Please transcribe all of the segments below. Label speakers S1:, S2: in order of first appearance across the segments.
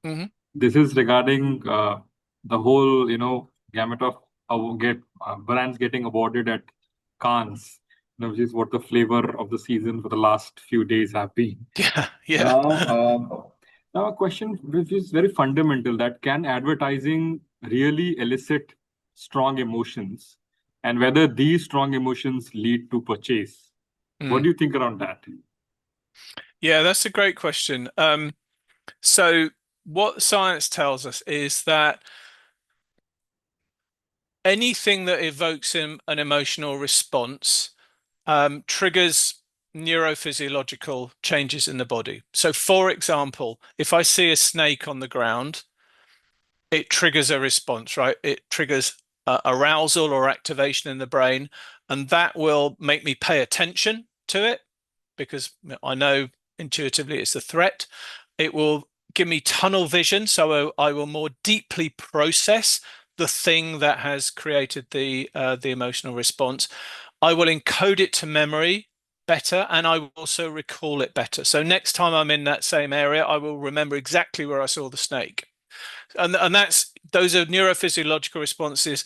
S1: Hmm.
S2: this is regarding the whole, gamut of brands getting awarded at Cannes, which is what the flavor of the season for the last few days have been.
S1: Yeah, yeah.
S2: Now, now a question which is very fundamental: that can advertising really elicit strong emotions, and whether these strong emotions lead to purchase? What
S1: Mm.
S2: do you think around that?
S1: Yeah, that's a great question. So what science tells us is that anything that evokes an emotional response triggers neurophysiological changes in the body. So, for example, if I see a snake on the ground, it triggers a response, right? It triggers arousal or activation in the brain, and that will make me pay attention to it because I know intuitively it's a threat. It will give me tunnel vision, so I will more deeply process the thing that has created the emotional response. I will encode it to memory better, and I will also recall it better. So next time I'm in that same area, I will remember exactly where I saw the snake. And those are neurophysiological responses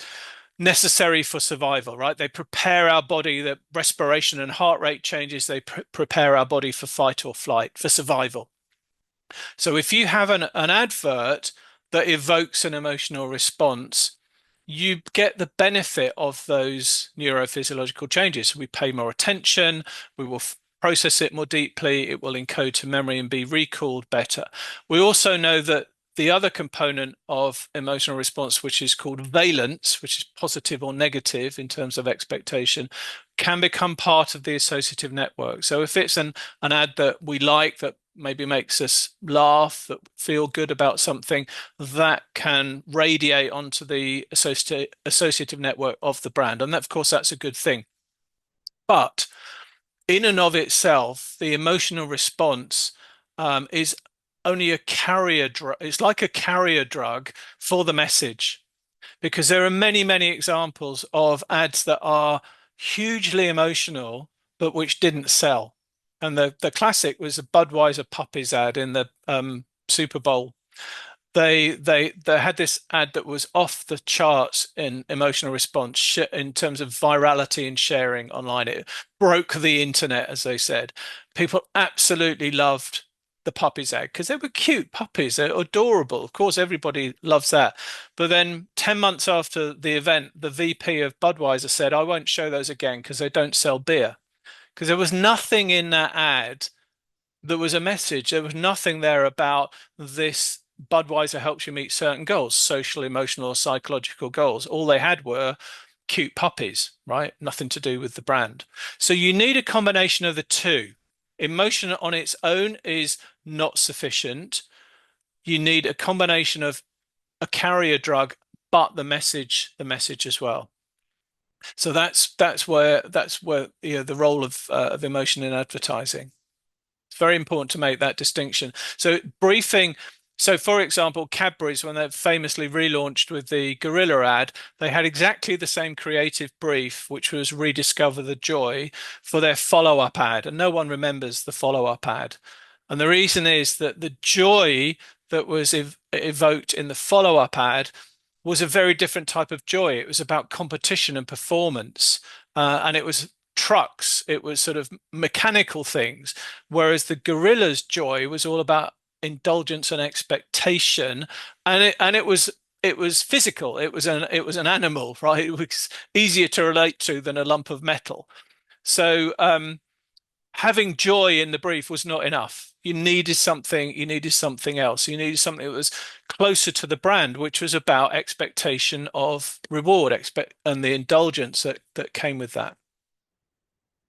S1: necessary for survival, right? They prepare our body, the respiration and heart rate changes, they prepare our body for fight or flight, for survival. So if you have an advert that evokes an emotional response, you get the benefit of those neurophysiological changes. We pay more attention, we will process it more deeply, it will encode to memory and be recalled better. We also know that the other component of emotional response, which is called valence, which is positive or negative in terms of expectation, can become part of the associative network. So if it's an ad that we like, that maybe makes us laugh, that feel good about something, that can radiate onto the associative network of the brand. And that, of course, that's a good thing. But in and of itself, the emotional response is only a carrier drug. It's like a carrier drug for the message, because there are many, many examples of ads that are hugely emotional, but which didn't sell. And the classic was a Budweiser puppies ad in the Super Bowl. They had this ad that was off the charts in emotional response in terms of virality and sharing online. It broke the internet, as they said. People absolutely loved the puppies ad because they were cute puppies. They're adorable. Of course, everybody loves that. But then 10 months after the event, the VP of Budweiser said, I won't show those again because they don't sell beer. Because there was nothing in that ad that was a message. There was nothing there about this Budweiser helps you meet certain goals, social, emotional, or psychological goals. All they had were cute puppies, right? Nothing to do with the brand. So you need a combination of the two. Emotion on its own is not sufficient. You need a combination of a carrier drug, but the message as well. So that's where the role of emotion in advertising. It's very important to make that distinction. So briefing, so for example, Cadbury's, when they famously relaunched with the Gorilla ad, they had exactly the same creative brief, which was rediscover the joy, for their follow-up ad. And no one remembers the follow-up ad. And the reason is that the joy that was evoked in the follow-up ad was a very different type of joy. It was about competition and performance. And it was trucks, it was sort of mechanical things, whereas the gorilla's joy was all about indulgence and expectation, and it was physical. It was an animal, right? It was easier to relate to than a lump of metal. So having joy in the brief was not enough. You needed something else. You needed something that was closer to the brand, which was about expectation of reward, expect and the indulgence that came with that.